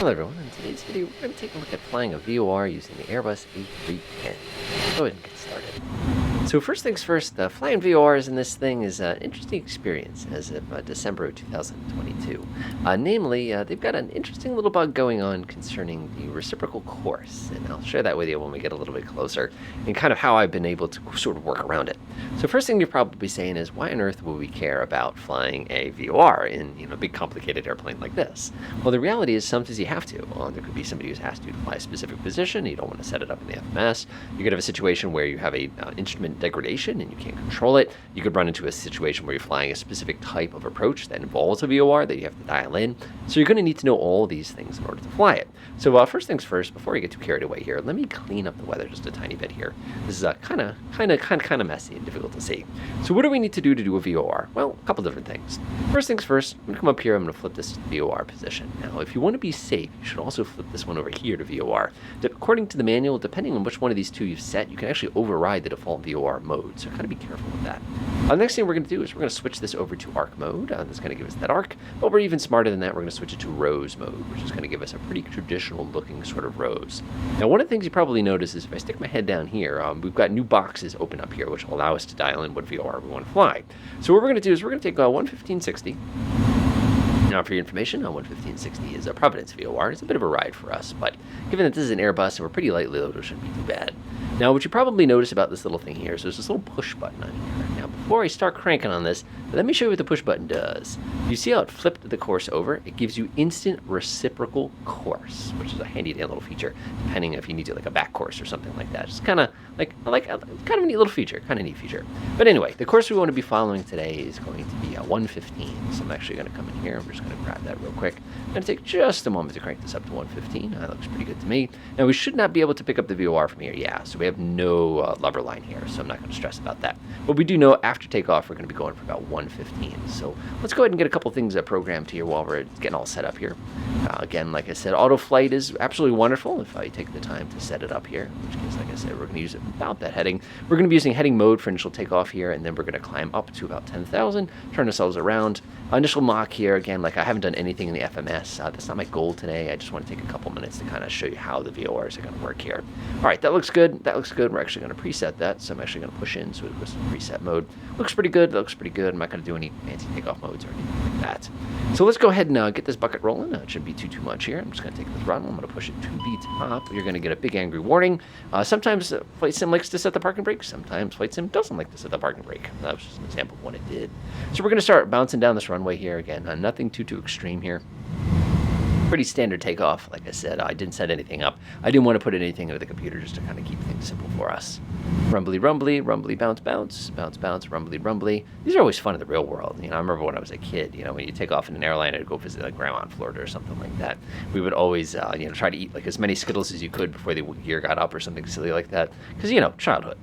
Hello everyone, in today's video we're going to take a look at flying a VOR using the Airbus A310. Let's go ahead and get started. So first things first, flying VORs in this thing is an interesting experience as of December of 2022. Namely, they've got an interesting little bug going on concerning the reciprocal course, and I'll share that with you when we get a little bit closer, and kind of how I've been able to sort of work around it. So first thing you're probably saying is, why on earth would we care about flying a VOR in a big complicated airplane like this? Well, the reality is sometimes you have to. There could be somebody who's asked you to fly a specific position, you don't want to set it up in the FMS. You could have a situation where you have a instrument degradation and you can't control it. You could run into a situation where you're flying a specific type of approach that involves a VOR that you have to dial in. So you're going to need to know all of these things in order to fly it. So first things first, before we get too carried away here, let me clean up the weather just a tiny bit here. This is kind of messy and difficult to see. So what do we need to do a VOR? Well, a couple different things. First things first, I'm going to come up here, I'm going to flip this VOR position. Now, if you want to be safe, you should also flip this one over here to VOR. According to the manual, depending on which one of these two you've set, you can actually override the default VOR mode, so kind of be careful with that. The next thing we're going to do is we're going to switch this over to arc mode. That's going to give us that arc, but we're even smarter than that. We're going to switch it to rose mode, which is going to give us a pretty traditional looking sort of rose. Now, one of the things you probably notice is if I stick my head down here, we've got new boxes open up here, which will allow us to dial in what VOR we want to fly. So what we're going to do is we're going to take 11560. Now, for your information, 11560 is a Providence VOR. It's a bit of a ride for us, but given that this is an Airbus and we're pretty lightly loaded, it shouldn't be too bad. Now, what you probably notice about this little thing here is there's this little push button on here. Now, before I start cranking on this, let me show you what the push button does. You see how it flipped the course over? It gives you instant reciprocal course, which is a handy little feature, depending if you need to like a back course or something like that. Just kind of like kind of a neat little feature, kind of neat feature. But anyway, the course we want to be following today is going to be 115. So I'm actually going to come in here. I'm just going to grab that real quick. I'm going to take just a moment to crank this up to 115. That looks pretty good to me. Now, we should not be able to pick up the VOR from here. Yeah, so we have no lever line here, so I'm not going to stress about that. But we do know after takeoff, we're going to be going for about 115. So let's go ahead and get a couple things programmed here while we're getting all set up here. Again, like I said, auto flight is absolutely wonderful if I take the time to set it up here, in which case, like I said, we're going to use it without that heading. We're going to be using heading mode for initial takeoff here, and then we're going to climb up to about 10,000, turn ourselves around. Initial Mach here, again, like I haven't done anything in the FMS. That's not my goal today. I just want to take a couple minutes to kind of show you how the VORs are going to work here. All right, that looks good. That looks good. We're actually going to preset that, so I'm actually going to push in so it goes to preset mode. Looks pretty good. That looks pretty good. I'm not going to do any fancy takeoff modes or anything like that. So let's go ahead and get this bucket rolling. It shouldn't be too much here. I'm just going to take the throttle. I'm going to push it to the top. You're going to get a big angry warning. Sometimes Flight Sim likes to set the parking brake. Sometimes Flight Sim doesn't like to set the parking brake. That was just an example of when it did. So we're going to start bouncing down this runway here again. Nothing too extreme here. Pretty standard takeoff. Like I said, I didn't set anything up. I didn't want to put anything into the computer just to kind of keep things simple for us. Rumbly, rumbly, rumbly, bounce, bounce, bounce, bounce, rumbly, rumbly. These are always fun in the real world. I remember when I was a kid, when you take off in an airline and go visit like grandma in Florida or something like that, we would always, try to eat like as many Skittles as you could before the year got up or something silly like that. Because, childhood.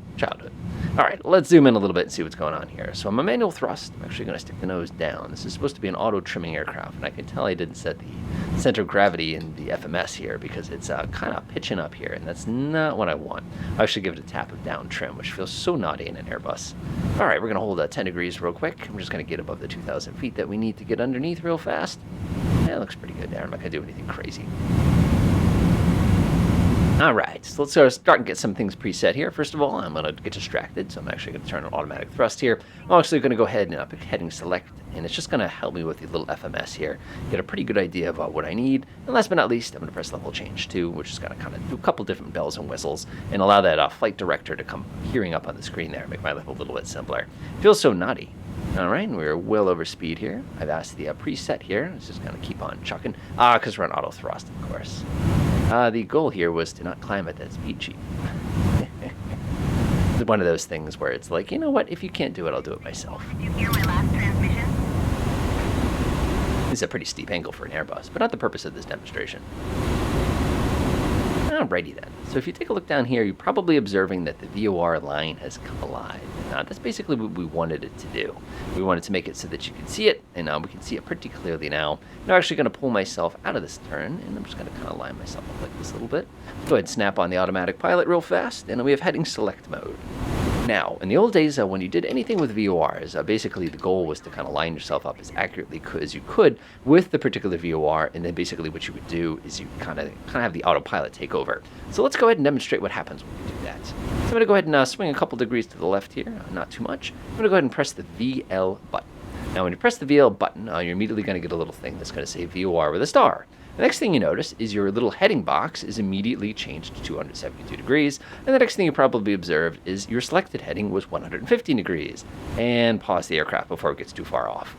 All right, let's zoom in a little bit and see what's going on here. So I'm a manual thrust. I'm actually going to stick the nose down. This is supposed to be an auto trimming aircraft, and I can tell I didn't set the center of gravity in the FMS here because it's kind of pitching up here, and that's not what I want. I should give it a tap of down trim, which feels so naughty in an Airbus. All right, we're going to hold 10 degrees real quick. I'm just going to get above the 2,000 feet that we need to get underneath real fast. Yeah, it looks pretty good there. I'm not going to do anything crazy. All right, so let's start and get some things preset here. First of all, I'm going to get distracted, so I'm actually going to turn on automatic thrust here. I'm actually going to go ahead and pick heading select, and it's just going to help me with the little FMS here, get a pretty good idea about what I need. And last but not least, I'm going to press level change 2, which is going to kind of do a couple different bells and whistles and allow that flight director to come peering up on the screen there, make my life a little bit simpler. Feels so naughty. All right, we're well over speed here. I've asked the preset here. It's just going to keep on chucking. Because we're on auto thrust, of course. The goal here was to not climb at that speed cheat. It's one of those things where it's like, you know what? If you can't do it, I'll do it myself. Did you hear my last transmission? This is a pretty steep angle for an Airbus, but not the purpose of this demonstration. Alrighty then. So if you take a look down here, you're probably observing that the VOR line has come alive. Now, that's basically what we wanted it to do. We wanted to make it so that you can see it, and we can see it pretty clearly now. I'm actually going to pull myself out of this turn, and I'm just going to kind of line myself up like this a little bit. Go ahead and snap on the automatic pilot real fast, and we have heading select mode. Now, in the old days, when you did anything with VORs, basically the goal was to kind of line yourself up as accurately as you could with the particular VOR, and then basically what you would do is you kind of have the autopilot take over. So let's go ahead and demonstrate what happens when you do that. So I'm going to go ahead and swing a couple degrees to the left here, not too much. I'm going to go ahead and press the VL button. Now, when you press the VL button, you're immediately going to get a little thing that's going to say VOR with a star. The next thing you notice is your little heading box is immediately changed to 272 degrees, and the next thing you probably observed is your selected heading was 115 degrees. And pause the aircraft before it gets too far off.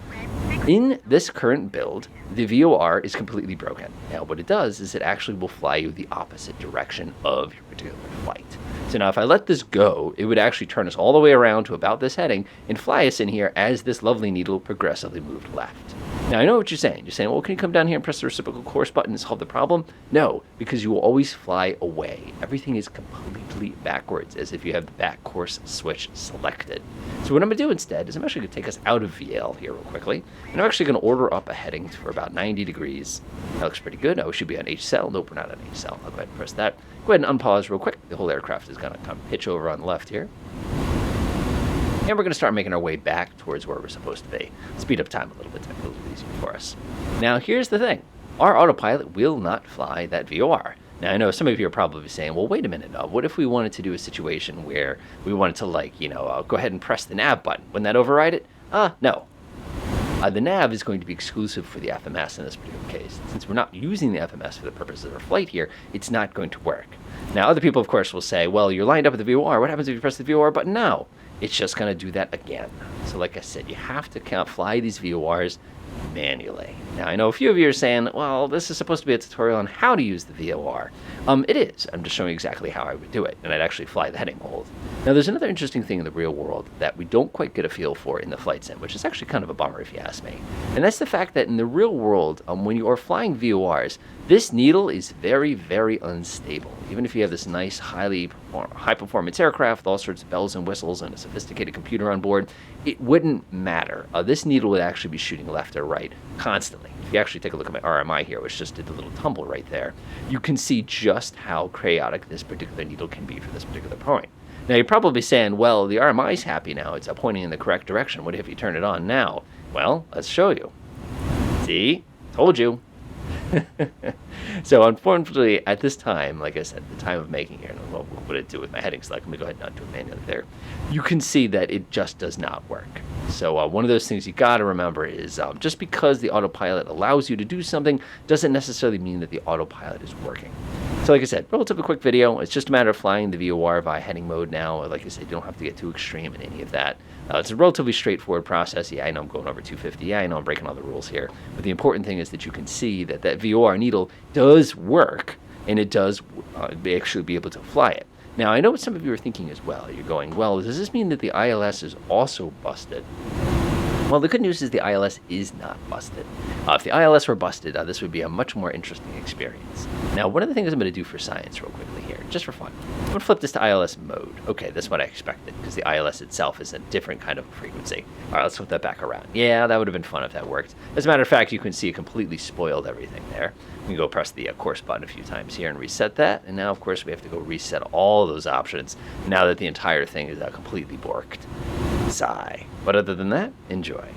In this current build, the VOR is completely broken. Now, what it does is it actually will fly you the opposite direction of your particular flight. So now if I let this go, it would actually turn us all the way around to about this heading and fly us in here as this lovely needle progressively moved left. Now, I know what you're saying. You're saying, well, can you come down here and press the reciprocal course button and solve the problem? No, because you will always fly away. Everything is completely backwards, as if you have the back course switch selected. So what I'm going to do instead is I'm actually going to take us out of VL here real quickly, and I'm actually going to order up a heading for about 90 degrees. That looks pretty good. Oh, we should be on HCL. Nope, we're not on HCL. I'll go ahead and press that. Go ahead and unpause real quick. The whole aircraft is going to come pitch over on the left here. And we're going to start making our way back towards where we're supposed to be. Speed up time a little bit to make it a little easier for us. Now, here's the thing. Our autopilot will not fly that VOR. Now, I know some of you are probably saying, well, wait a minute. What if we wanted to do a situation where we wanted to, go ahead and press the nav button? Wouldn't that override it? No. The nav is going to be exclusive for the FMS in this particular case. Since we're not using the FMS for the purposes of our flight here, it's not going to work. Now, other people, of course, will say, well, you're lined up with the VOR. What happens if you press the VOR button now? It's just going to do that again. So like I said, you have to fly these VORs manually. Now, I know a few of you are saying, well, this is supposed to be a tutorial on how to use the VOR. It is. I'm just showing you exactly how I would do it, and I'd actually fly the heading hold. Now, there's another interesting thing in the real world that we don't quite get a feel for in the flight sim, which is actually kind of a bummer if you ask me. And that's the fact that in the real world, when you are flying VORs, this needle is very, very unstable. Even if you have this nice, high-performance aircraft with all sorts of bells and whistles and a sophisticated computer on board, it wouldn't matter. This needle would actually be shooting left or right constantly. If you actually take a look at my RMI here, which just did a little tumble right there, you can see just how chaotic this particular needle can be for this particular point. Now, you're probably saying, well, the RMI is happy now. It's pointing in the correct direction. What if you turn it on now? Well, let's show you. See? Told you. So unfortunately, at this time, like I said, the time of making here, and what would it do with my heading select? Let me go ahead and not do it manually there. You can see that it just does not work. So one of those things you got to remember is just because the autopilot allows you to do something doesn't necessarily mean that the autopilot is working. So like I said, relatively quick video. It's just a matter of flying the VOR via heading mode now. Like I said, you don't have to get too extreme in any of that. It's a relatively straightforward process. Yeah, I know I'm going over 250. Yeah, I know I'm breaking all the rules here. But the important thing is that you can see that that VOR needle does work, and it does actually be able to fly it. Now, I know what some of you are thinking as well. You're going, well, does this mean that the ILS is also busted? Well, the good news is the ILS is not busted. If the ILS were busted, this would be a much more interesting experience. Now, one of the things I'm going to do for science real quickly here, just for fun, I'm going to flip this to ILS mode. Okay, that's what I expected, because the ILS itself is a different kind of frequency. All right, let's flip that back around. Yeah, that would have been fun if that worked. As a matter of fact, you can see it completely spoiled everything there. We can go press the course button a few times here and reset that. And now, of course, we have to go reset all those options now that the entire thing is completely borked. Sigh. But other than that, enjoy.